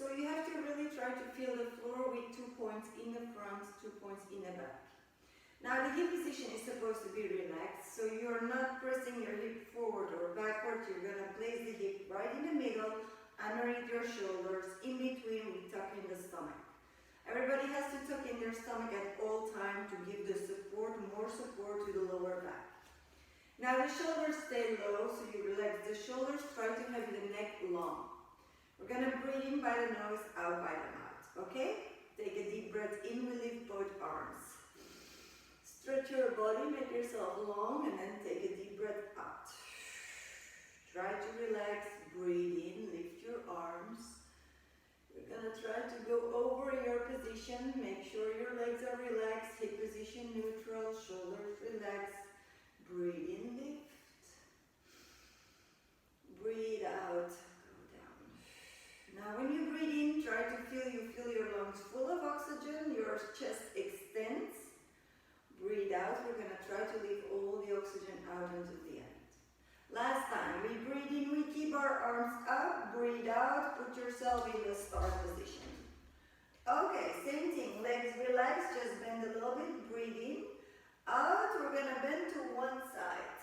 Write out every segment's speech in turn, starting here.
So you have to really try to feel the floor with 2 points in the front, 2 points in the back. Now the hip position is supposed to be relaxed, so you're not pressing your hip forward or backward. You're going to place the hip right in the middle, underneath your shoulders. In between, we tuck in the stomach. Everybody has to tuck in their stomach at all times to give the support, more support to the lower back. Now the shoulders stay low, so you relax the shoulders. Try to have the neck long. We're going to breathe in by the nose, out by the mouth. Okay? Take a deep breath in. We lift both arms. Stretch your body, make yourself long, and then take a deep breath out. Try to relax, breathe in, lift your arms. We're going to try to go over your position. Make sure your legs are relaxed, hip position neutral, shoulders relaxed. Breathe in, lift. Breathe out, go down. Now when you breathe in, try to feel your lungs full of oxygen, your chest extends. Breathe out, we're going to try to leave all the oxygen out until the end. Last time, we breathe in, we keep our arms up, breathe out, put yourself in the start position. Okay, same thing, legs relaxed, just bend a little bit, breathe in. Out, we're going to bend to one side.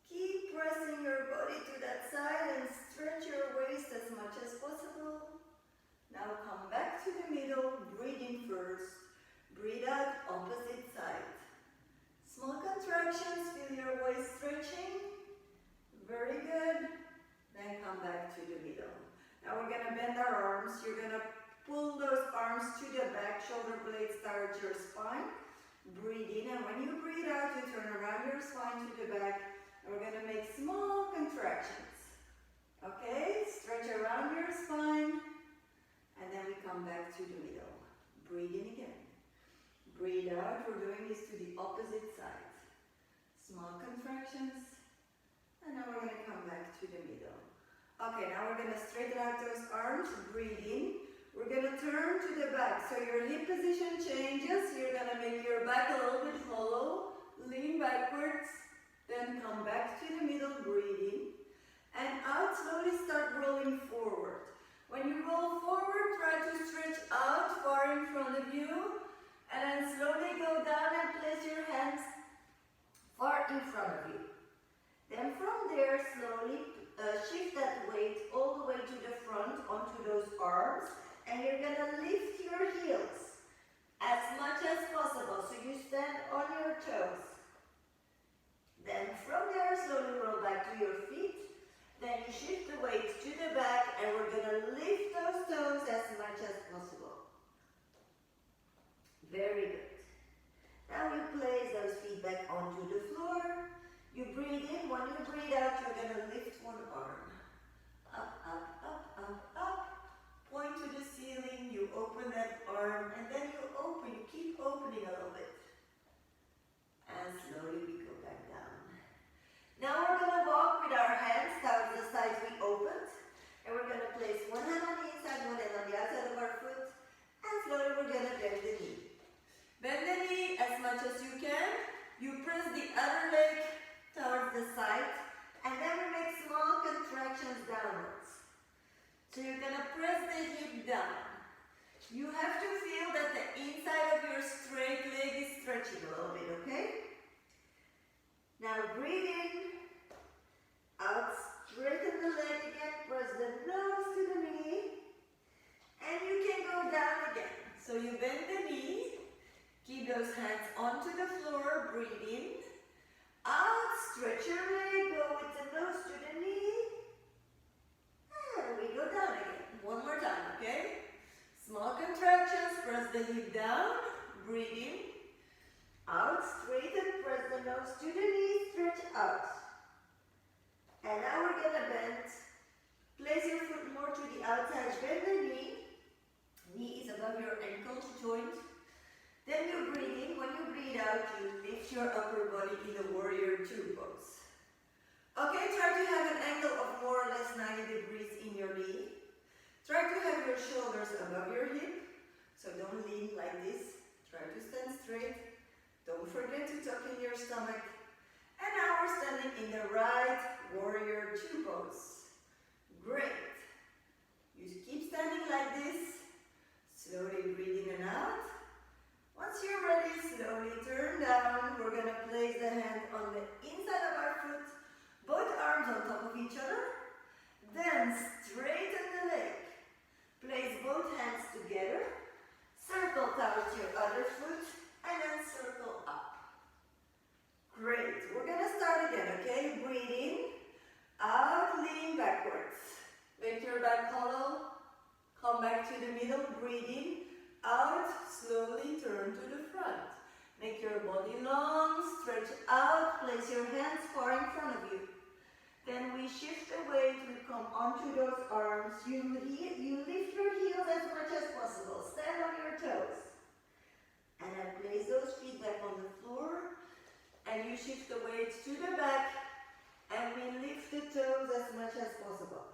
Keep pressing your body to that side and stretch your waist as much as possible. Now come back to the middle, breathe in first. Breathe out, opposite side. Small contractions, feel your waist stretching. Very good. Then come back to the middle. Now we're going to bend our arms. You're going to pull those arms to the back, shoulder blades towards your spine. Breathe in, and when you breathe out, you turn around your spine to the back. And we're going to make small contractions. Okay? Stretch around your spine. And then we come back to the middle. Breathe in again. Breathe out, we're doing this to the opposite side. Small contractions, and now we're going to come back to the middle. Okay, now we're going to straighten out those arms, breathe in. We're going to turn to the back, so your hip position changes. You're going to make your back a little bit hollow, lean backwards, then come back to the middle, breathe in. And out, slowly start rolling forward. When you roll forward, try to stretch out far in front of you. And then slowly go down and place your hands far in front of you. Then from there, slowly shift that weight all the way to the front onto those arms. And you're going to lift your heels as much as possible. So you stand on your toes. Then from there, slowly roll back to your feet. Then you shift the weight to the back, and we're going to lift those toes as much as possible. Very good. Now you place those feet back onto the floor. You breathe in. When you breathe out, you're going to lift one arm. Up, up, up, up, up. Point to the ceiling. You open that arm, and then you open. You keep opening a little bit. And slowly we go back down. Now we're going to walk with our hands towards the sides we opened. And we're going to place one hand on the inside, one hand on the outside of our foot. And slowly we're going to bend the knee. Bend the knee as much as you can. You press the other leg towards the side, and then we make small contractions downwards. So you're going to press the hip down. You have to feel that the inside of your straight leg is stretching a little bit, okay? Now breathe in, out, straighten the leg again, press the nose to the knee, and you can go down again. So you bend the knee. Keep those hands onto the floor, breathe in. Out, stretch your leg, go with the nose to the knee. And we go down again. One more time, okay? Small contractions, press the hip down, breathe in. Out, straighten, press the nose to the knee, stretch out. And now we're going to bend. Place your foot more to the outside, bend the knee. Knee is above your ankle joint. Then you breathe in. When you breathe out, you lift your upper body in the warrior two pose. Okay, try to have an angle of more or less 90 degrees in your knee. Try to have your shoulders above your hip. So don't lean like this. Try to stand straight. Don't forget to tuck in your stomach. And now we're standing in the right warrior two pose. Great. You keep standing the inside of our foot, both arms on top of each other. Then straighten the leg. Place both hands together. Circle towards your other foot and then circle up. Great. We're going to start again, okay? Breathe in. Out, lean backwards. Make your back hollow. Come back to the middle. Breathe in. Out, slowly turn to the front. Make your body long, stretch out, place your hands far in front of you. Then we shift the weight, we come onto those arms. You lift your heels as much as possible. Stand on your toes. And then place those feet back on the floor. And you shift the weight to the back. And we lift the toes as much as possible.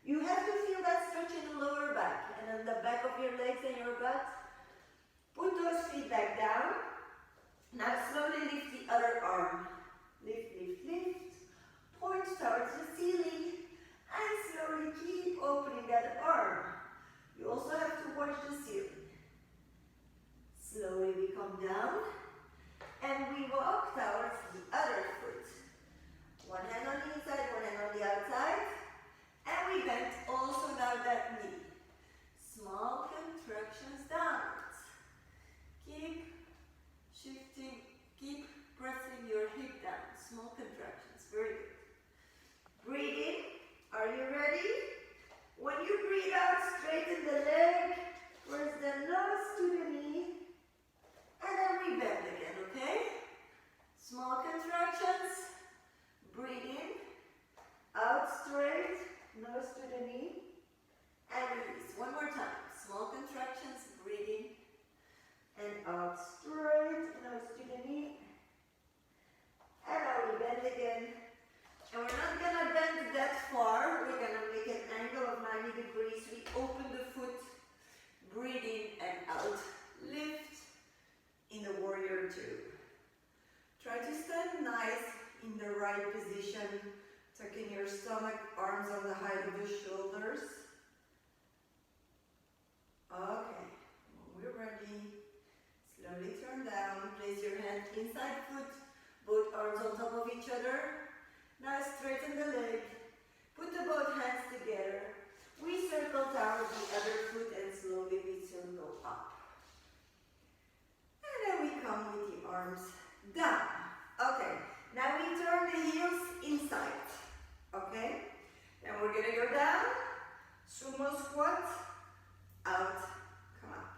You have to feel that stretch in the lower back. And on the back of your legs and your butt. Put those feet back down. Now slowly lift the other arm. Lift, lift, lift. Point towards the ceiling. And slowly keep opening that arm. You also have to watch the ceiling. Slowly we come down. And we walk towards the other foot. One hand on the inside, one hand on the outside. And we bend also down that knee. Small contractions downwards. Keep shifting, keep pressing your hip down. Small contractions, very good. Breathe in. Are you ready? When you breathe out, straighten the leg. Press the nose to the knee. And then we bend again, okay? Small contractions. Breathe in. Out straight. Nose to the knee. And release. One more time. Small contractions. Breathing. And out straight. Nose to the knee. And now we bend again. And we're not going to bend that far. We're going to make an angle of 90 degrees. We open the foot. Breathe in and out. Lift in the warrior two. Try to stand nice in the right position. Tuck in your stomach, arms on the height of the shoulders. Okay, when we're ready, slowly turn down. Place your hand inside foot, both arms on top of each other. Now straighten the leg. Put the both hands together. We circle towards the other foot and slowly we circle up. And then we come with the arms down. Okay, now we turn the heels inside. Okay, then we're going to go down. Sumo squat. Out, come up.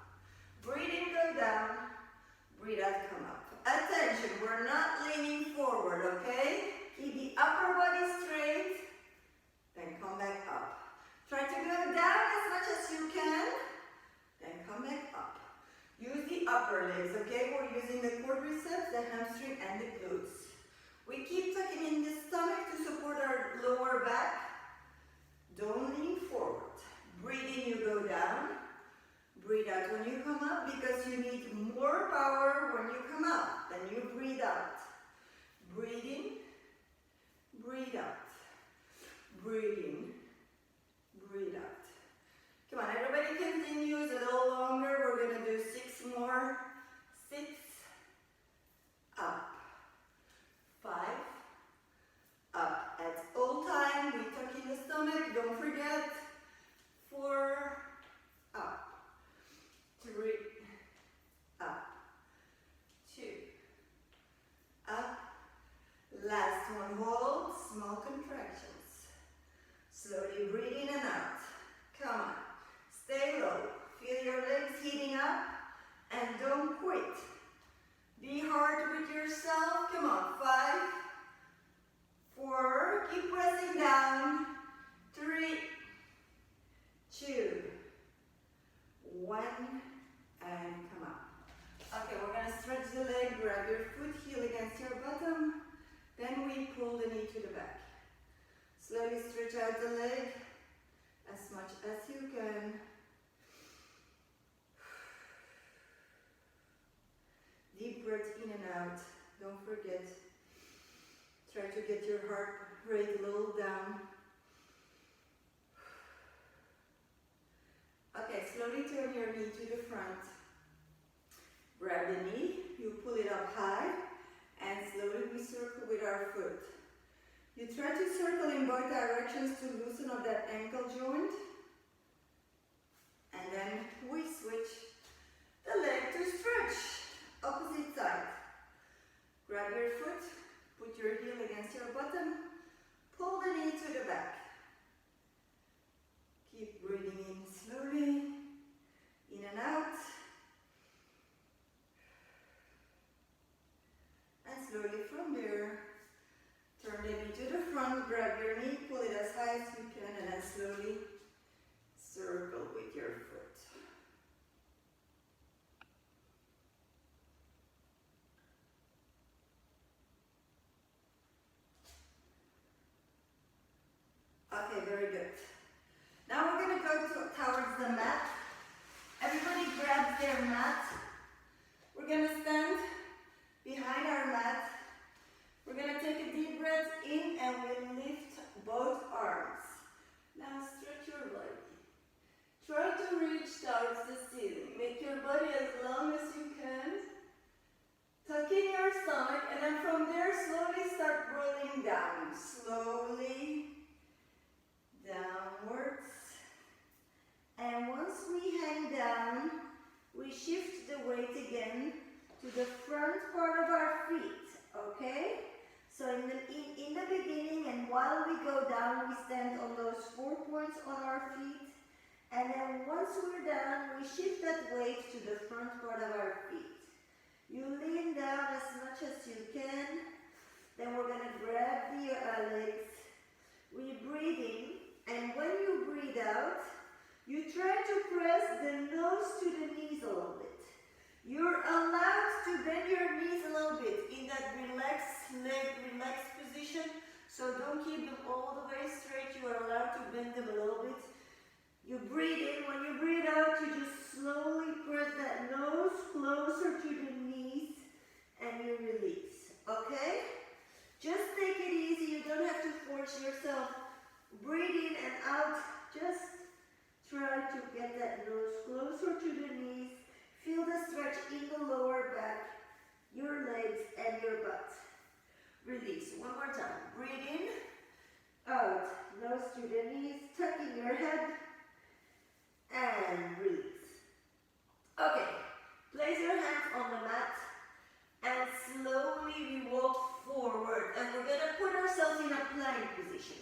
Breathe in, go down. Breathe out, come up. Attention, we're not leaning forward, okay? Keep the upper body straight. Then come back up. Try to go down as much as you can. Then come back up. Use the upper legs, okay? We're using the quadriceps, the hamstring, and the glutes. We keep tucking in the stomach to support our lower back. Don't lean forward. Breathe in, you go down. Breathe out when you come up because you need more power when you come up. Then you breathe out. Breathe in. Breathe out. Breathe in. Breathe out. Come on, everybody continues a little longer. We're going to do 6 more. 6. Up. 5. Up. At all time, we tuck in the stomach. Don't forget. 4. Up. 3. Up. 2. Up. Last one, hold. Small contractions. Slowly breathe in and out. Come on. Stay low. Feel your legs heating up. And don't quit. Be hard with yourself. Come on. 5. 4. Keep pressing down. 3. 2. 1. And come up. Okay, we're going to stretch the leg. Grab your foot, heel against your bottom. Then we pull the knee to the back. Slowly stretch out the leg as much as you can. Deep breath in and out. Don't forget. Try to get your heart rate a little down. Okay, slowly turn your knee to the front. Grab the knee, you pull it up high, and slowly we circle You try to circle in both directions to loosen up that ankle joint. And then we switch the leg to stretch. Opposite side. Grab your foot, put your heel against your bottom, pull the knee to the back. Keep breathing in slowly, in and out. And slowly from there, turn the knee to the front, grab your knee, pull it as high as you can, and then slowly circle with your foot. Okay, very good. Now we're going to go towards the mat. Everybody grabs their mat. We're going to stand behind our mat. We're going to take a deep breath in and we'll lift both arms. Now stretch your body. Try to reach towards the ceiling. Make your body as long as you can. Tuck in your stomach and then from there slowly start rolling down. Slowly downwards. And once we hang down, we shift the weight again to the front part of our feet, okay? So in the beginning and while we go down, we stand on those 4 points on our feet. And then once we're down, we shift that weight to the front part of our feet. You lean down as much as you can. Then we're gonna grab the legs. We breathe in, and when you breathe out, you try to press the nose to the knees a little bit. You're allowed to bend your knees a little bit in that relaxed leg, relaxed position. So don't keep them all the way straight. You are allowed to bend them a little bit. You breathe in. When you breathe out, you just slowly press that nose closer to the knees and you release. Okay? Just take it easy. You don't have to force yourself. Breathe in and out. Just try to get that nose closer to the knees. Feel the stretch in the lower back, your legs and your butt. Release. One more time. Breathe in, out, nose to the knees, tucking your head, and release. Okay, place your hands on the mat, and slowly we walk forward, and we're going to put ourselves in a plank position.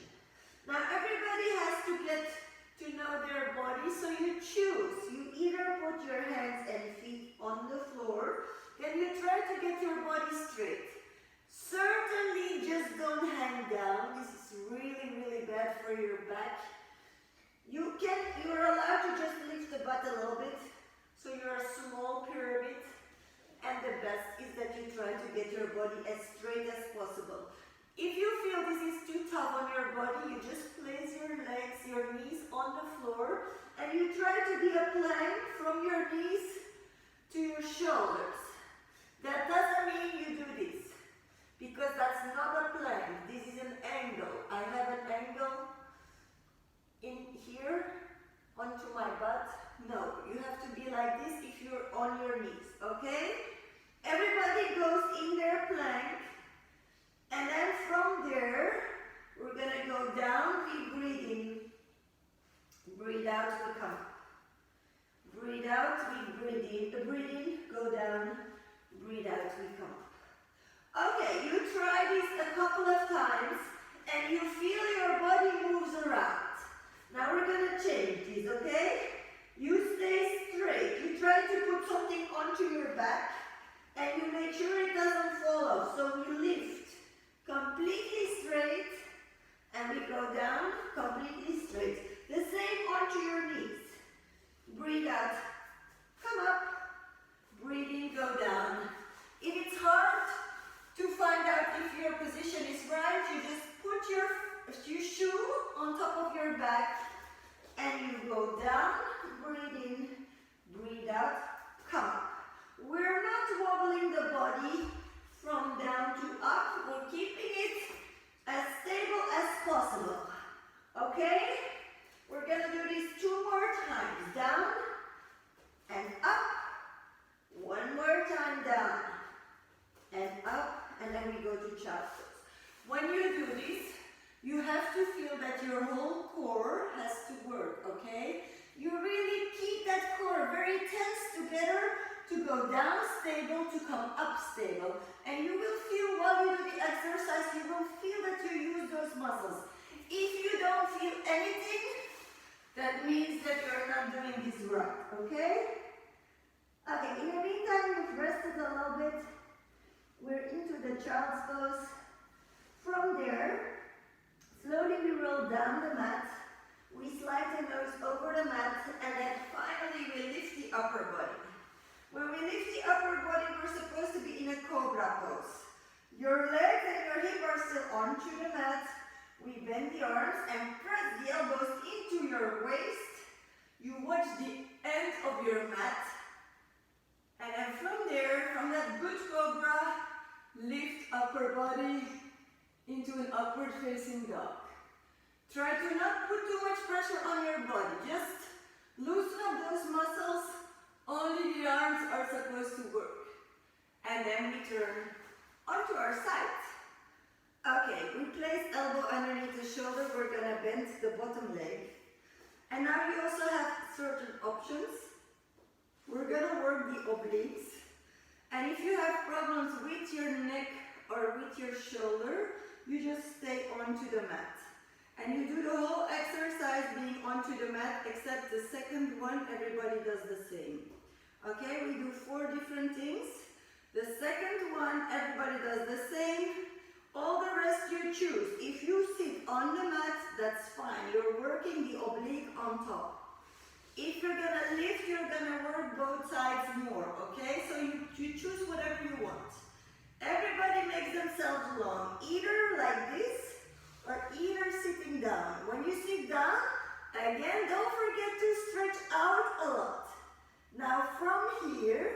Now everybody has to get to know their body, so you choose. You either put your hands and feet on the floor, then you try to get your body straight. Certainly just don't hang down. This is really, really bad for your back. You're allowed to just lift the butt a little bit, so you're a small pyramid, and the best is that you try to get your body as straight as possible. If you feel this is too tough on your body, you just place your legs, your knees on the floor, and you try to be a plank from your knees to your shoulders. That doesn't mean you do this, because that's not a plank. This is an angle. I have an angle in here onto my butt. No, you have to be like this if you're on your knees, okay? Everybody goes in their plank. And then from there, we're going to go down, we breathe in, breathe out, we come up. Breathe out, we breathe in, go down, breathe out, we come up. Okay, you try this a couple of times, and you feel your body moves around. Now we're going to change this, okay? You stay straight. You try to put something onto your back, and you make sure it doesn't fall off. So we lift completely straight, and we go down completely straight. The same onto your knees. Breathe out, come up, breathe in, go down. If it's hard to find out if your position is right, you just put your shoe on top of your back, and you go down, breathe in, breathe out, come up. We're not wobbling the body from down to up. We're keeping it as stable as possible. Okay? We're going to do this 2 more times. Down and up. 1 more time down and up. And then we go to child's pose. When you do this, You have to feel that your whole core has to work, okay? You really keep that core very tense together to go down stable, to come up stable. And you will feel while you do the exercise, you will feel that you use those muscles. If you don't feel anything, that means that you're not doing this right, okay? Okay, in the meantime, we've rested a little bit. We're into the child's pose. From there, slowly we roll down the mat. We slide the nose over the mat, and then finally we lift the upper body. When we lift the upper body, we're supposed to be in a cobra pose. Your legs and your hip are still onto the mat. We bend the arms and press the elbows into your waist. You watch the end of your mat. And then from there, from that good cobra, lift upper body into an upward facing dog. Try to not put too much pressure on your body. Just loosen up those muscles. Only the arms are supposed to work. And then we turn onto our side. Okay, we place elbow underneath the shoulder. We're gonna bend the bottom leg. And now you also have certain options. We're gonna work the obliques. And if you have problems with your neck or with your shoulder, you just stay onto the mat. And you do the whole exercise being onto the mat, except the second one, everybody does the same. Okay, we do 4 different things. The second one, everybody does the same. All the rest you choose. If you sit on the mat, that's fine. You're working the oblique on top. If you're gonna lift, you're gonna work both sides more, okay? So you choose whatever you want. Everybody makes themselves long, either like this, or either sitting down. When you sit down, again, don't forget to stretch out a lot. Now from here,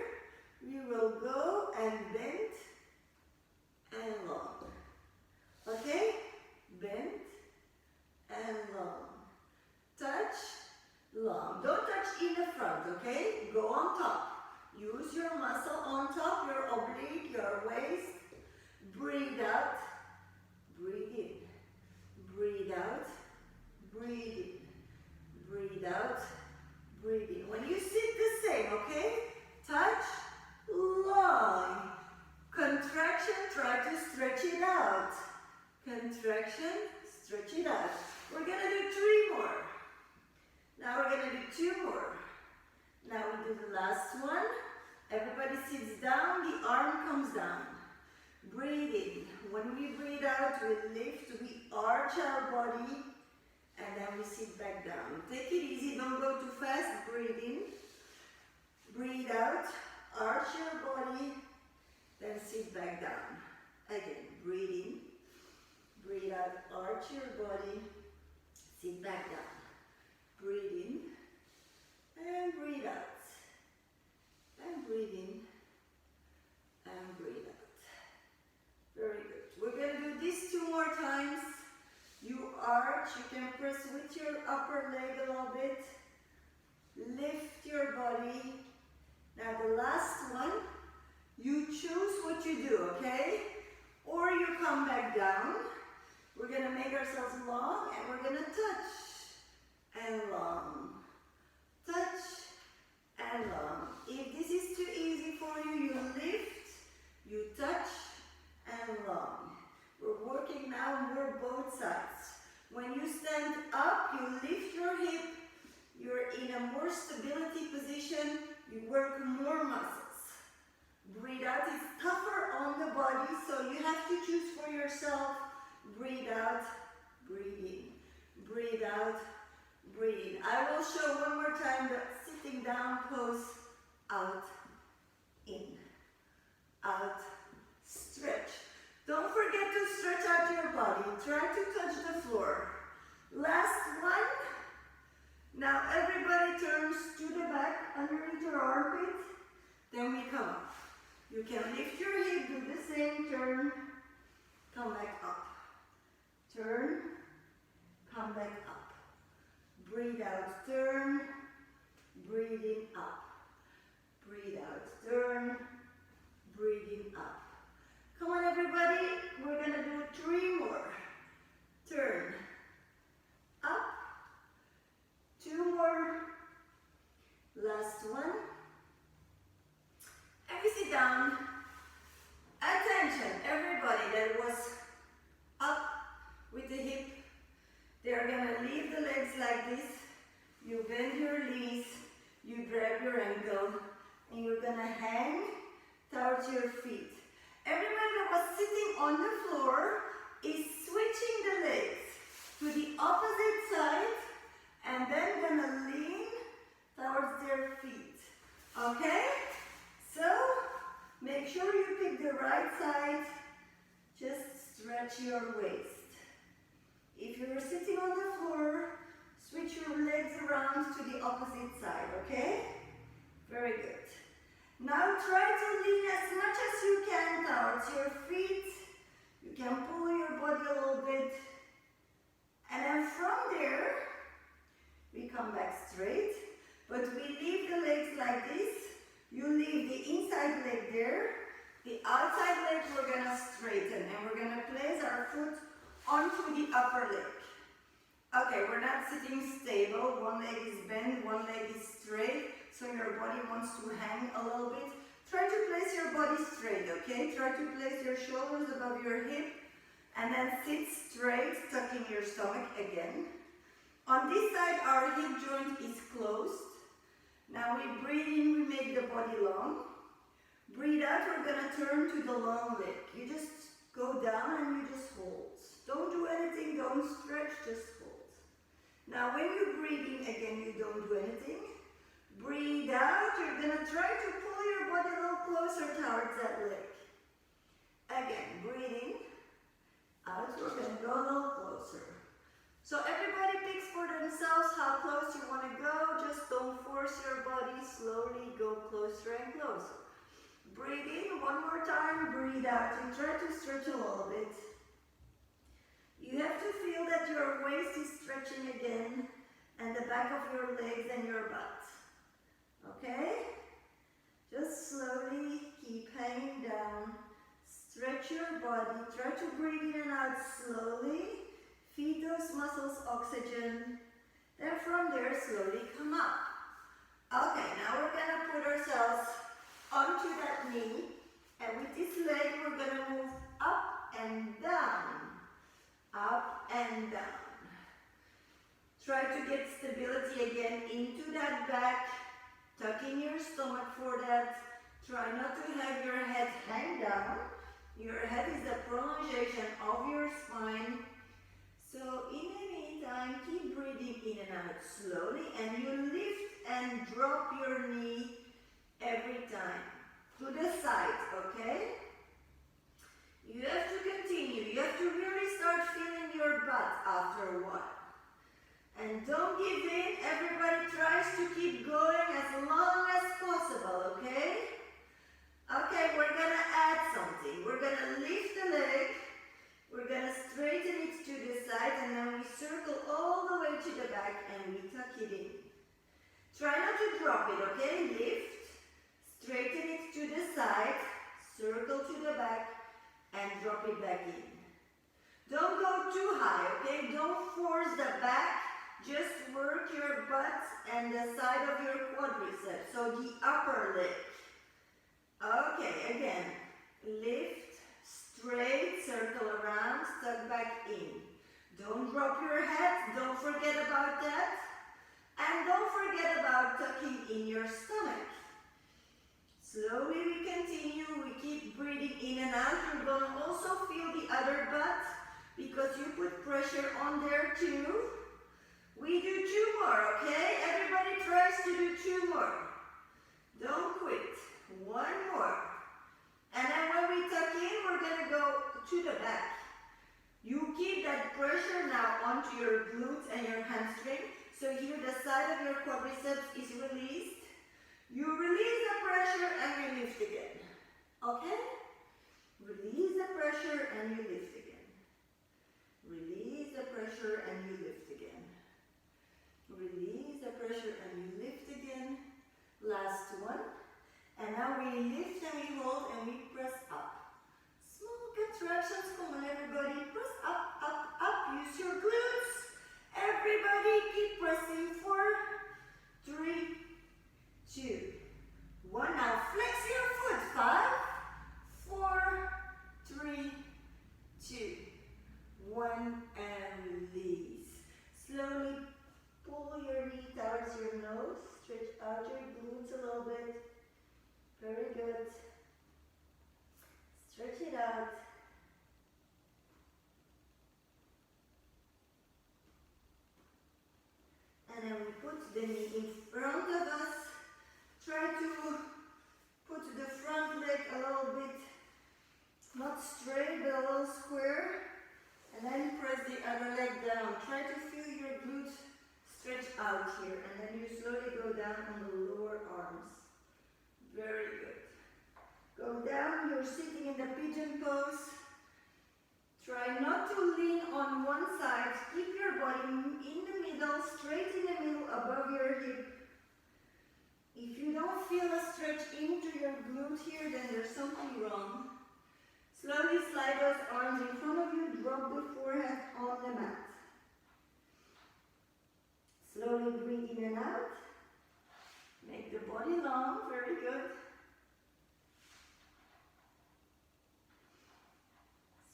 we will go and bend and long. Okay? Bend and long. Touch, long. Don't touch in the front, okay? Go on top. Use your muscle on top, your oblique, your waist. Breathe out, breathe in. Breathe out, breathe in. Breathe out, breathe in. When you sit the same, okay? Touch, long. Contraction, try to stretch it out. Contraction, stretch it out. We're gonna do 3 more. Now we're gonna do 2 more. Now we do the last one. Everybody sits down, the arm comes down. Breathe in. When we breathe out, we lift, we arch our body, and then we sit back down. Take it easy, don't go too fast. Breathe in. Breathe out, arch your body, then sit back down. Again, breathe in. Breathe out, arch your body, sit back down. Breathe in, and breathe out. And breathe in, and breathe out. Very good. We're going to do this 2 more times. You arch, you can press with your upper leg a little bit. Lift your body. Now the last one, you choose what you do, okay? Or you come back down. We're going to make ourselves long, and we're going to touch and long. Touch and long. If this is too easy for you, you lift, you touch and long. We're working now more both sides. When you stand up, you lift your hip, you're in a more stability position, you work more muscles. Breathe out, it's tougher on the body, so you have to choose for yourself. Breathe out, breathe in. Breathe out, breathe in. I will show one more time the sitting down pose. Out, in, out, stretch. Don't forget to stretch out your body. Try to touch the floor. Last one. Now everybody turns to the back underneath your armpit. Then we come up. You can lift your hip, do the same, turn, come back up. Turn, come back up. Breathe out, turn, breathing up. Breathe out, turn, breathing up. Come on everybody, we're gonna do 3 more. Turn, leg was up with the hip. They're gonna leave the legs like this. You bend your knees, you grab your ankle, and you're gonna hang towards your feet. Everyone that was sitting on the floor is switching the legs to the opposite side and then gonna lean towards their feet. Okay? So, make sure you pick the right side. Just stretch your waist. If you're sitting on the floor, switch your legs around to the opposite side, okay? Very good. Now try to lean as much as you can towards your feet. You can pull your body a little bit. And then from there, we come back straight, but we leave the legs like this. You leave the inside leg there. The outside leg we're gonna straighten, and we're gonna place our foot onto the upper leg. Okay, we're not sitting stable. One leg is bent, one leg is straight, so your body wants to hang a little bit. Try to place your body straight, okay? Try to place your shoulders above your hip, and then sit straight, tucking your stomach again. On this side, our hip joint is closed. Now we breathe in, we make the body long. Breathe out, we're gonna turn to the long leg. You just go down and you just hold. Don't do anything, don't stretch, just hold. Now when you breathe in again, you don't do anything. Breathe out, you're gonna try to pull your body a little closer towards that leg. Again, breathe in. Out, we're gonna go a little closer. So everybody picks for themselves how close you wanna go. Just don't force your body, slowly go closer and closer. Breathe in one more time, breathe out. You try to stretch a little bit. You have to feel that your waist is stretching again, and the back of your legs and your butt. Okay? Just slowly keep hanging down. Stretch your body. Try to breathe in and out slowly. Feed those muscles oxygen. Then from there, slowly come up. Okay, now we're gonna put ourselves onto that knee. And with this leg, we're gonna move up and down. Up and down. Try to get stability again into that back. Tuck in your stomach for that. Try not to have your head hang down. Your head is the prolongation of your spine. So in the meantime, keep breathing in and out slowly, and you lift and drop your knee every time. To the side, okay? You have to continue. You have to really start feeling your butt after a while. And don't give in. Everybody tries to keep going as long as possible, okay? Okay, we're gonna add something. We're gonna lift the leg. We're gonna straighten it to the side, and then we circle all the way to the back and we tuck it in. Try not to drop it, okay? Lift, straighten it to the side, circle to the back, and drop it back in. Don't go too high, okay? Don't force the back. Just work your butt and the side of your quadriceps, so the upper leg. Okay, again, lift, straight, circle around, tuck back in. Don't drop your head, don't forget about that. And don't forget about tucking in your stomach. Slowly we continue, we keep breathing in and out. You're going to also feel the other butt because you put pressure on there too. We do 2 more, okay? Everybody tries to do 2 more. Don't quit. 1 more. And then when we tuck in, we're going to go to the back. You keep that pressure now onto your glutes and your hamstring. So here the side of your quadriceps is released. You release the pressure and you lift again. Okay? Release the pressure and you lift again. Release the pressure and you lift again. Release the pressure and you lift again. Last one. And now we lift and we hold and we press up. Small contractions. Come on everybody. Press up, up, up. Use your glutes. Everybody keep pressing. 4, 3, 2, 1. Now flex your foot. 5, 4, 3, put the knee in front of us. Try to put the front leg a little bit, not straight, but a little square. And then press the other leg down. Try to feel your glutes stretch out here. And then you slowly go down on the lower arms. Very good. Go down, you're sitting in the pigeon pose. Try not to lean on one side. Keep your body in the middle, straight in the middle, above your hip. If you don't feel a stretch into your glute here, then there's something wrong. Slowly slide those arms in front of you, drop the forehead on the mat. Slowly breathe in and out. Make the body long, very good.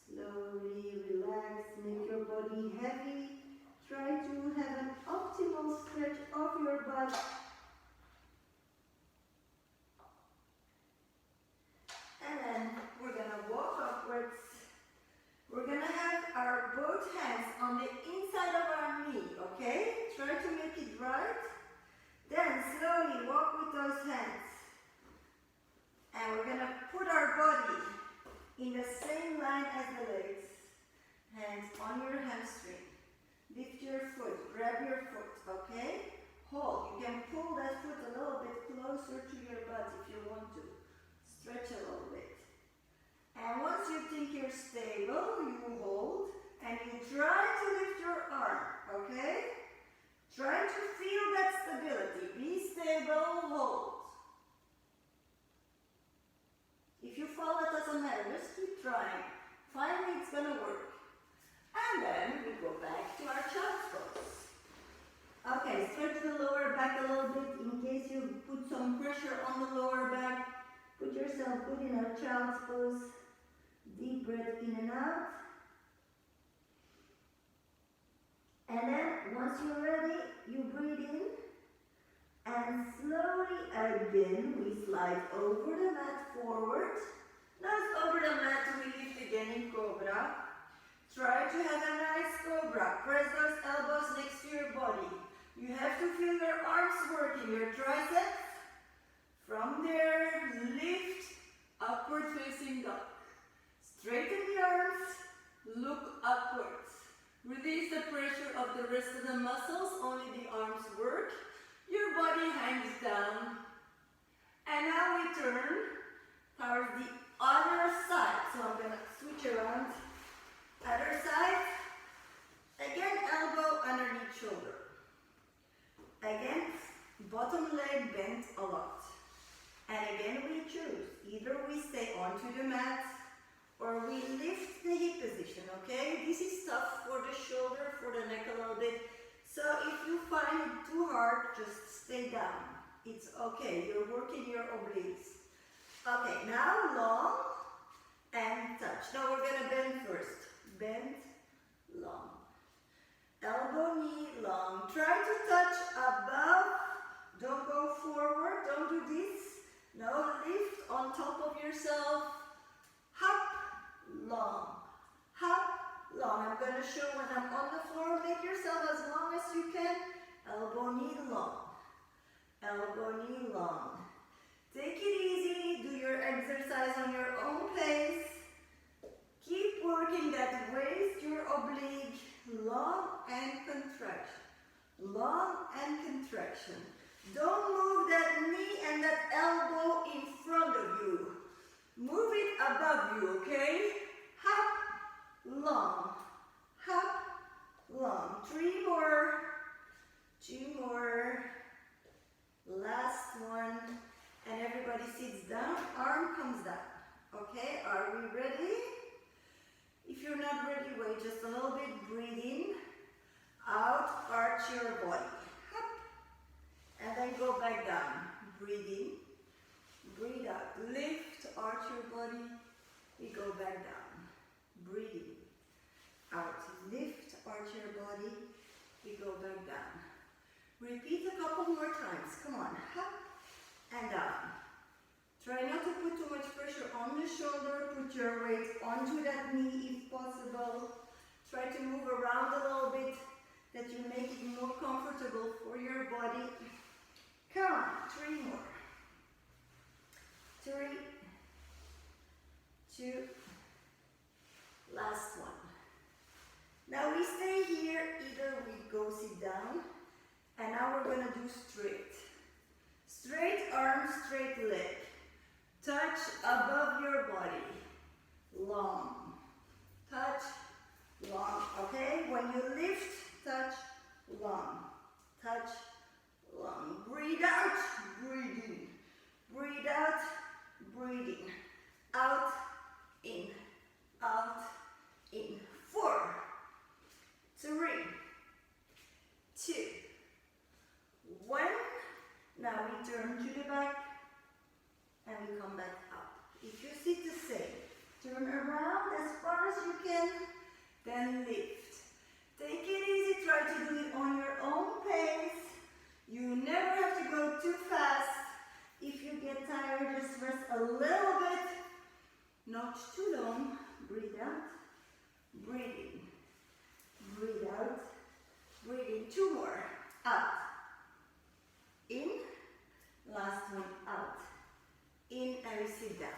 Slowly relax, make your body heavy. Try to have an optimal stretch of your butt. And then we're gonna walk upwards. We're gonna have our both hands on the inside of our knee, okay? Try to make it right. Then slowly walk with those hands. And we're gonna put our body in the same line as the legs. Hands on your hamstring. Lift your foot, grab your foot, okay? Hold. You can pull that foot a little bit closer to your butt if you want to. Stretch a little bit. And once you think you're stable, you hold and you try to lift your arm, okay? Try to feel that stability. Be stable, hold. If you fall, it doesn't matter. Just keep trying. Finally, it's going to work. And then we go back to our child's pose. Okay, stretch the lower back a little bit in case you put some pressure on the lower back. Put yourself good in our child's pose. Deep breath in and out. And then, once you're ready, you breathe in. And slowly again, we slide over the mat forward. Now over the mat, we lift again in Cobra. Try to have a nice Cobra. Press those elbows next to your body. You have to feel your arms working, your triceps. From there, lift, upward facing dog. Straighten the arms, look upwards. Release the pressure of the rest of the muscles, only the arms work. Your body hangs down. And now we turn towards the other side. So I'm going to switch around. Other side. Again, elbow underneath shoulder. Again, bottom leg bent a lot. And again, we choose. Either we stay onto the mat or we lift the hip position, okay? This is tough for the shoulder, for the neck a little bit. So if you find it too hard, just stay down. It's okay, you're working your obliques. Okay, now long and touch. Now we're gonna bend first. Bend, long. Elbow, knee, long. Try to touch above. Don't go forward, don't do this. No, lift on top of yourself. Hop, long. Hop, long. I'm going to show when I'm on the floor. Make yourself as long as you can. Elbow, knee, long. Elbow, knee, long. Take it easy. Do your exercise on your own pace. Keep working that waist, your oblique. Long and contraction. Long and contraction. Don't move that knee and that elbow in front of you. Move it above you, okay? Hop, long. Hop, long. 3 more. 2 more. Last one. And everybody sits down. Arm comes down. Okay, are we ready? If you're not ready, wait just a little bit. Breathe in. Out, arch your body. And then go back down. Breathe in. Breathe out. Lift, arch your body. We go back down. Breathe in. Out. Lift, arch your body. We go back down. Repeat a couple more times. Come on. Up and down. Try not to put too much pressure on the shoulder. Put your weight onto that knee if possible. Try to move around a little bit. that you make it more comfortable for your body. Come on, 3 more. 3, 2, last one. Now we stay here, either we go sit down, and now we're gonna do straight. Straight arm, straight leg. Touch above your body. Long. Touch, long, okay? When you lift, touch, long. Touch, long. Breathe out, breathe in. Breathe out, breathe in. Out, in. Out, in. 4, 3, 2, 1. Now we turn to the back and we come back up. If you sit the same, turn around as far as you can, then lift. Take it easy, try to do it on your own pace. You never have to go too fast. If you get tired, just rest a little bit, not too long. Breathe out, breathe in, breathe out, breathe in. 2 more, out, in, last one, out, in, and we sit down.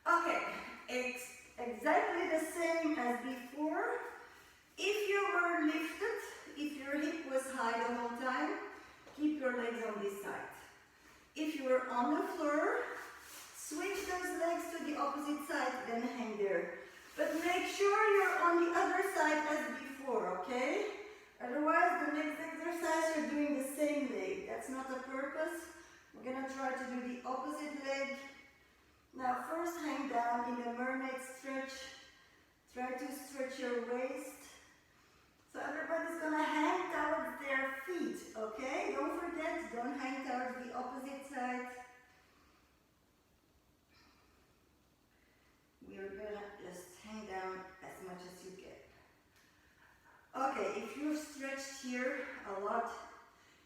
Okay, it's exactly the same as before. If you were lifted, if your hip was high the whole time, keep your legs on this side. If you were on the floor, switch those legs to the opposite side, then hang there. But make sure you're on the other side as before, okay? Otherwise, the next exercise, you're doing the same leg. That's not the purpose. We're gonna try to do the opposite leg. Now, first hang down in the mermaid stretch. Try to stretch your waist. So everybody's gonna hang towards their feet, okay? Don't forget, don't hang towards the opposite side. We're gonna just hang down as much as you can. Okay, if you're stretched here a lot,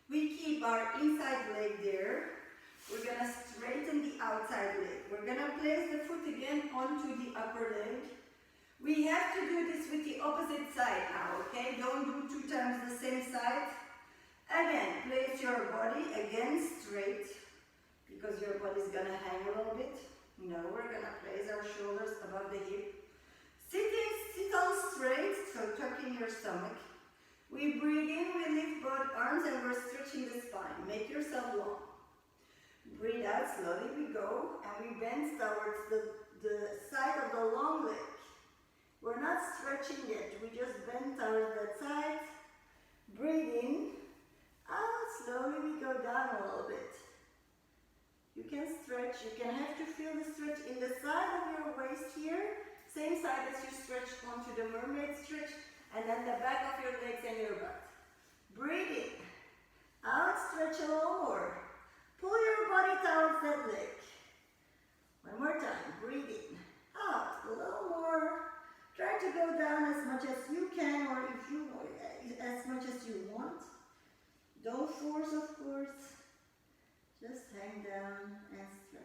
we keep our inside leg there. We're gonna straighten the outside leg. We're gonna place the foot again onto the upper leg. We have to do this with the opposite side now, okay? Don't do 2 times the same side. Again, place your body again straight, because your body's gonna hang a little bit. No, we're gonna place our shoulders above the hip. Sit on straight, so tuck in your stomach. We breathe in, we lift both arms, and we're stretching the spine. Make yourself long. Breathe out, slowly we go, and we bend towards the side of the long leg. We're not stretching yet, we just bend towards that side. Breathe in, out, slowly we go down a little bit. You can stretch, you can have to feel the stretch in the side of your waist here, same side as you stretched onto the mermaid stretch, and then the back of your legs and your butt. Breathe in, out, stretch a little more. Pull your body towards that leg. One more time, breathe in, out, a little more. Try to go down as much as you can, or if you as much as you want. Don't force, of course. Just hang down and stretch.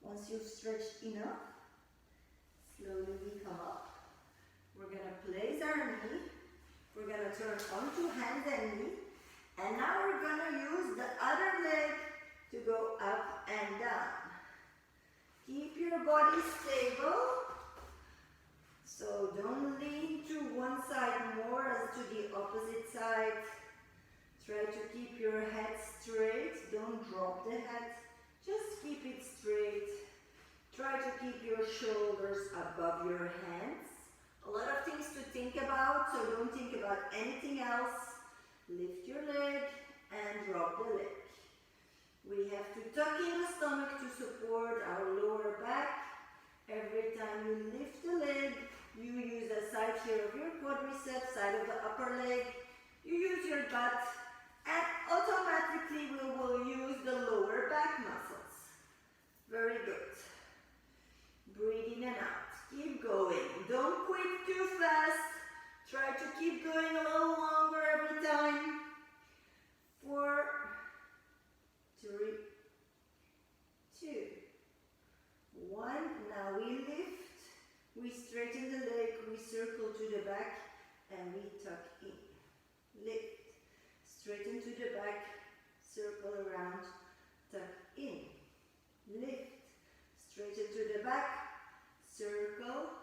Once you've stretched enough, slowly we come up. We're going to place our knee. We're going to turn onto hand and knee. And now we're going to use the other leg to go up and down. Keep your body stable. So don't lean to one side more as to the opposite side. Try to keep your head straight. Don't drop the head. Just keep it straight. Try to keep your shoulders above your hands. A lot of things to think about, so don't think about anything else. Lift your leg and drop the leg. We have to tuck in the stomach to support our lower back. Every time you lift the leg, you use the side here of your quadriceps, side of the upper leg. You use your butt, and automatically we will use the lower back muscles. Very good. Breathe in and out. Keep going. Don't quit too fast. Try to keep going a little longer every time. 4, 3, 2, 1. We straighten the leg, we circle to the back, and we tuck in. Lift, straighten to the back, circle around, tuck in. Lift, straighten to the back, circle,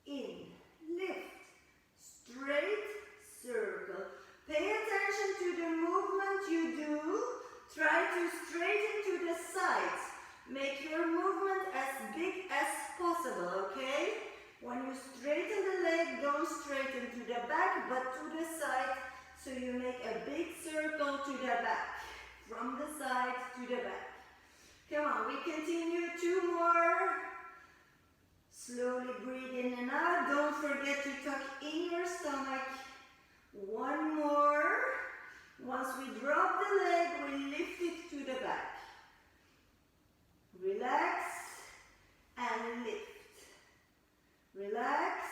in. Lift, straight, circle. Pay attention to the movement you do. Try to straighten to the sides. Make your movement as big as possible, okay? When you straighten the leg, don't straighten to the back, but to the side, so you make a big circle to the back. From the side to the back. Come on, we continue 2 more. Slowly breathe in and out. Don't forget to tuck in your stomach. 1 more. Once we drop the leg, we lift it to the back. Relax and lift. Relax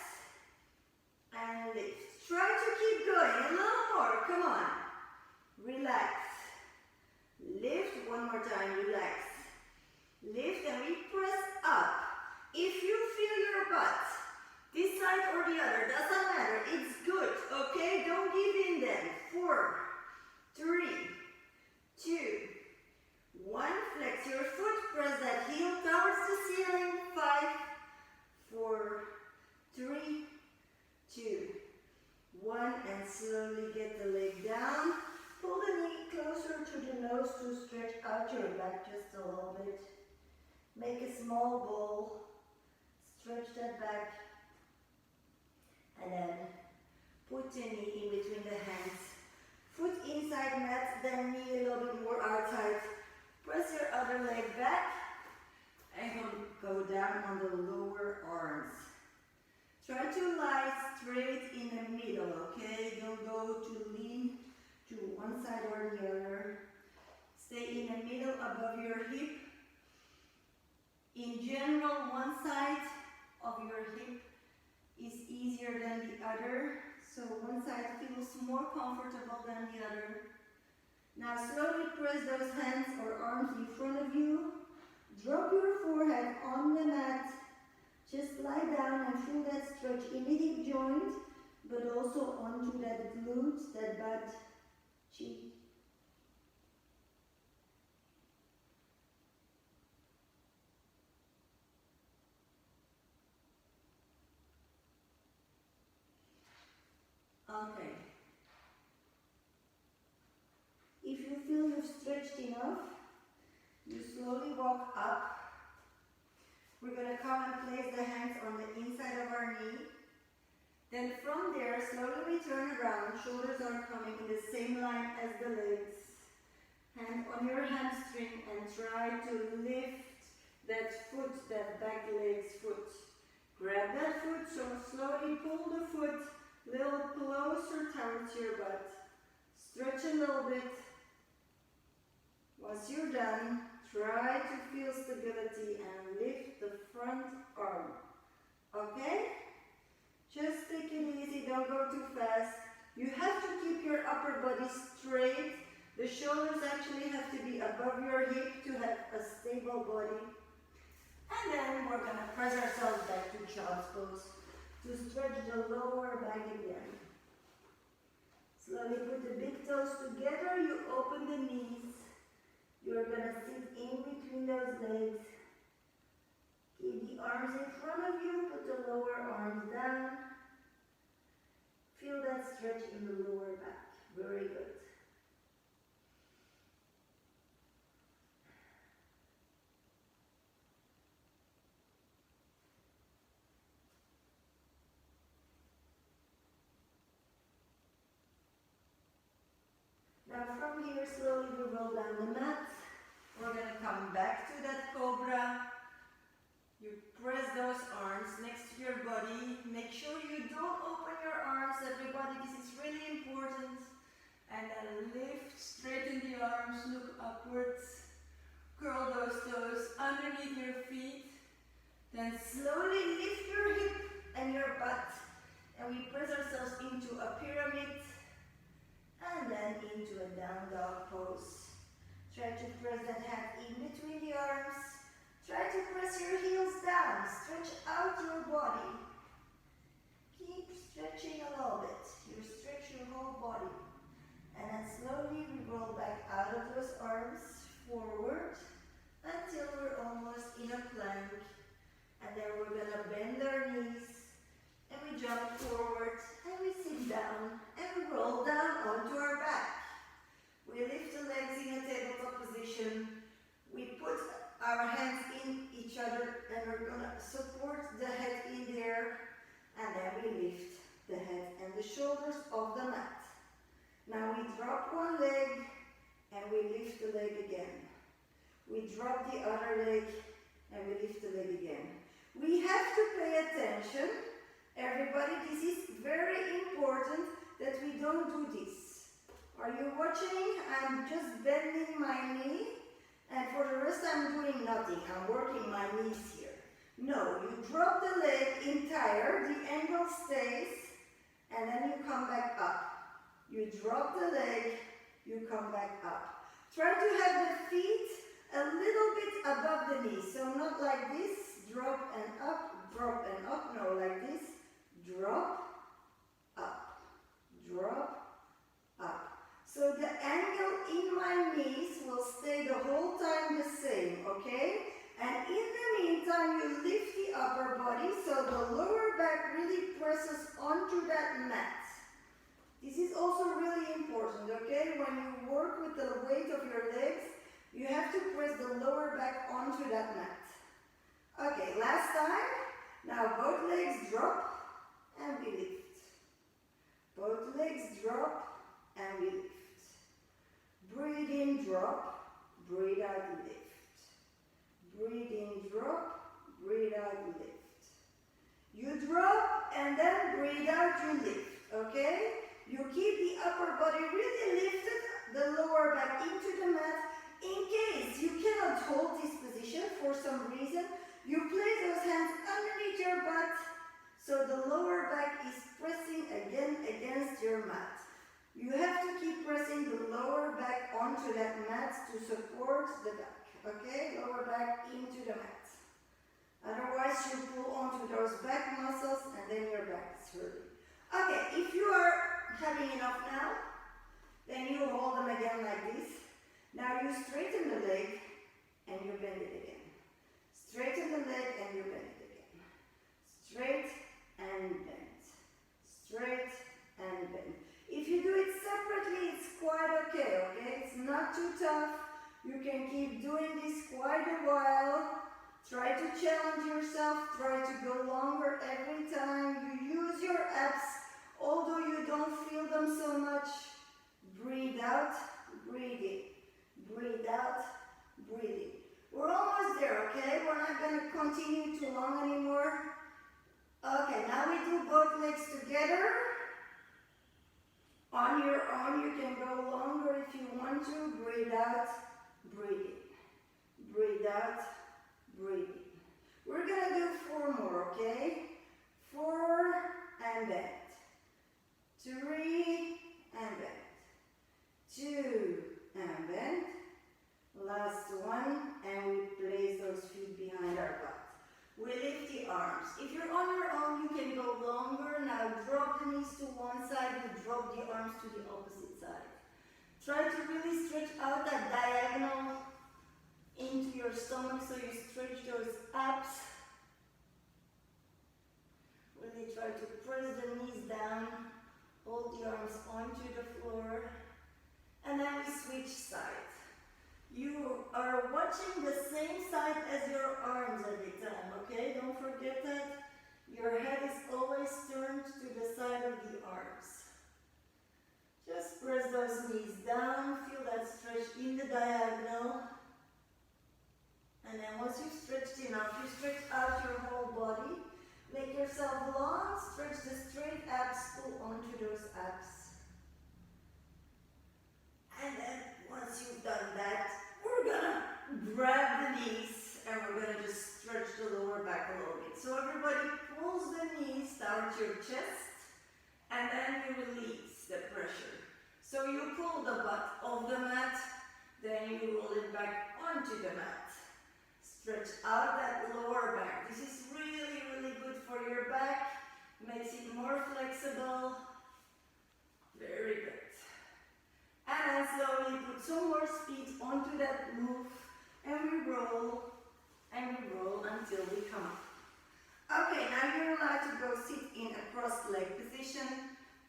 and lift. Try to keep going. A little more. Come on. Relax. Lift. 1 more time. Relax. Lift and we press up. If you feel your butt, this side or the other, doesn't matter. It's good. Okay? Don't give in then. 4, 3, 2, 1. Flex your foot. Press that heel towards the ceiling. 5, 4, 3, 2, 1. And slowly get the leg down. Pull the knee closer to the nose to stretch out your back just a little bit. Make a small bowl. Stretch that back. And then put the knee in between the hands. Foot inside mat, then knee a little bit more outside. Press your other leg back and go down on the lower arms. Try to lie straight in the middle, okay? Don't go to lean to one side or the other. Stay in the middle above your hip. In general, one side of your hip is easier than the other. So one side feels more comfortable than the other. Now slowly press those hands or arms in front of you. Drop your forehead on the mat. Just lie down and feel that stretch in the hip joint, but also onto that glute, that butt cheek. Okay. If you feel you've stretched enough, you slowly walk up. We're going to come and place the hands on the inside of our knee. Then from there, slowly we turn around. Shoulders are coming in the same line as the legs. Hand on your hamstring and try to lift that foot, that back leg's foot. Grab that foot, so slowly pull the foot a little closer towards your butt. Stretch a little bit. Once you're done, try to feel stability and lift the front arm. Okay? Just take it easy, don't go too fast. You have to keep your upper body straight. The shoulders actually have to be above your hip to have a stable body. And then we're going to press ourselves back to child's pose to stretch the lower back again. Slowly put the big toes together, you open the knees. You're going to sit in between those legs. Keep the arms in front of you, put the lower arms down. Feel that stretch in the lower back. Very good. Now from here, slowly we roll down the mat. We're going to come back to that cobra. You press those arms next to your body. Make sure you don't open your arms, everybody. This is really important. And then lift, straighten the arms, look upwards. Curl those toes underneath your feet. Then slowly lift your hip and your butt. And we press ourselves into a pyramid. And then into a down dog pose. Try to press that hand in between the arms. Try to press your heels down. Stretch out your body. Keep stretching a little bit. You stretch your whole body. And then slowly we roll back out of those arms forward until we're almost in a plank. And then we're going to bend our knees. And we jump forward. And we sit down. And we roll down onto our back. We lift the legs in a tabletop position. We put our hands in each other and we're going to support the head in there. And then we lift the head and the shoulders off the mat. Now we drop one leg and we lift the leg again. We drop the other leg and we lift the leg again. We have to pay attention. Everybody, this is very important that we don't do this. Are you watching? I'm just bending my knee. And for the rest I'm doing nothing. I'm working my knees here. No, you drop the leg entire, the angle stays, and then you come back up. You drop the leg, you come back up. Try to have the feet a little bit above the knees. So not like this, drop and up, no, like this, drop, up, drop, up. So the angle in my knees will stay the whole time the same, okay? And in the meantime, you lift the upper body so the lower back really presses onto that mat. This is also really important, okay? When you work with the weight of your legs, you have to press the lower back onto that mat. Okay, last time. Now both legs drop and we lift. Both legs drop and we lift. Breathe in, drop, breathe out, lift. Breathe in, drop, breathe out, lift. You drop and then breathe out, you lift, okay? You keep the upper body really lifted, the lower back into the mat. In case you cannot hold this position for some reason, you place those hands underneath your butt so the lower back is pressing again against your mat. You have to keep pressing the lower back onto that mat to support the back, okay? Lower back into the mat. Otherwise you pull onto those back muscles and then your back is hurting. Okay, if you are having enough now, then you hold them again like this. Now you straighten the leg and you bend it again. Straighten the leg and you bend it again. Straight and bend. Straight and bend. If you do it separately, it's quite okay, okay? It's not too tough. You can keep doing this quite a while. Try to challenge yourself. Try to go longer every time. You use your abs, although you don't feel them so much. Breathe out, breathe in. Breathe out, breathe in. We're almost there, okay? We're not going to continue too long anymore. Okay, now we do both legs together. On your own, you can go longer if you want to. Breathe out, breathe in. Breathe out, breathe in. We're going to do 4 more, okay? 4 and bend. 3 and bend. 2 and bend. Last one, and we place those feet behind our butt. We lift the arms. If you're on your own, you can go longer. Now drop the knees to one side, you drop the arms to the opposite side. Try to really stretch out that diagonal into your stomach so you stretch those abs. Really try to press the knees down, hold the arms onto the floor, and then we switch sides. You are watching the same side as your arms every time, okay? Don't forget that. Your head is always turned to the side of the arms. Just press those knees down, feel that stretch in the diagonal. And then once you've stretched enough, you stretch out your whole body. Make yourself long, stretch the straight abs, pull onto those abs. And then once you've done that, we're gonna grab the knees and we're gonna just stretch the lower back a little bit. So everybody pulls the knees down to your chest and then you release the pressure. So you pull the butt off the mat, then you roll it back onto the mat. Stretch out that lower back. This is really, really good for your back. Makes it more flexible. Very good. And then slowly put some more speed onto that move. And we roll until we come up. Okay, now you're allowed to go sit in a crossed leg position.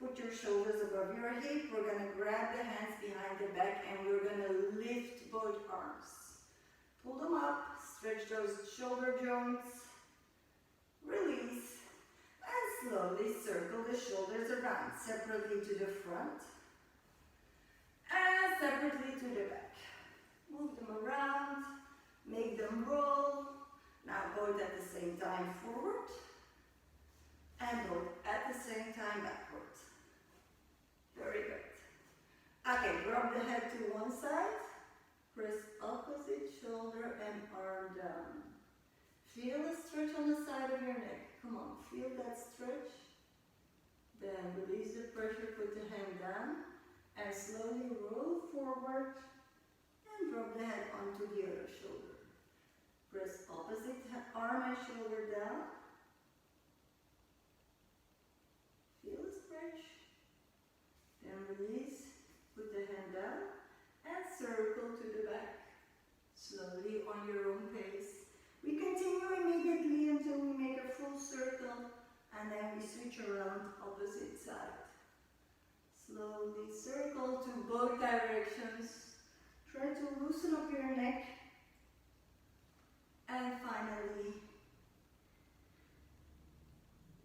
Put your shoulders above your hip. We're going to grab the hands behind the back and we're going to lift both arms. Pull them up, stretch those shoulder joints, release, and slowly circle the shoulders around, separately to the front and separately to the back. Move them around, make them roll. Now both at the same time forward and both at the same time backward. Very good. Okay, drop the head to one side, press opposite shoulder and arm down. Feel the stretch on the side of your neck. Come on, feel that stretch. Then release the pressure, put the hand down and slowly roll forward and drop the head onto the other shoulder. Press opposite arm and shoulder down. Feel the stretch. Then release, put the hand down and circle to the back. Slowly on your own pace. We continue immediately until we make a full circle and then we switch around opposite side. Slowly circle to both directions. Try to loosen up your neck. And finally,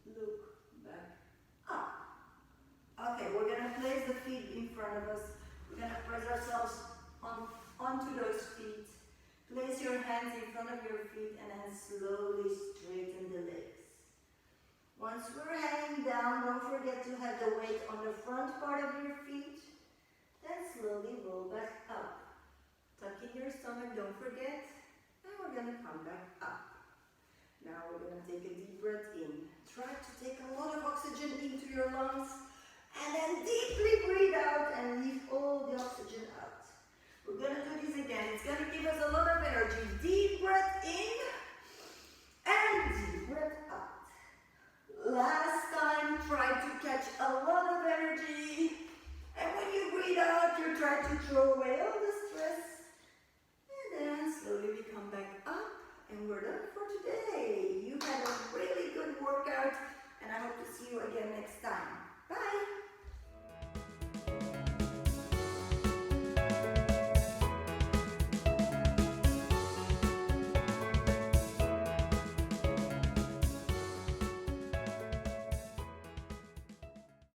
look back up. Okay, we're going to place the feet in front of us. We're going to press ourselves onto those feet. Place your hands in front of your feet and then slowly straighten the legs. Once we're hanging down, don't forget to have the weight on the front part of your feet. Then slowly roll back up. Tuck in your stomach, don't forget. And we're going to come back up. Now we're going to take a deep breath in. Try to take a lot of oxygen into your lungs. And then deeply breathe out and leave all the oxygen out. We're going to do this again. It's going to give us a lot of energy. Deep breath in and deep breath out. Last time, try to catch a lot of energy. And when you breathe out, you try to throw away all the stress. And then slowly we come back up and we're done for today.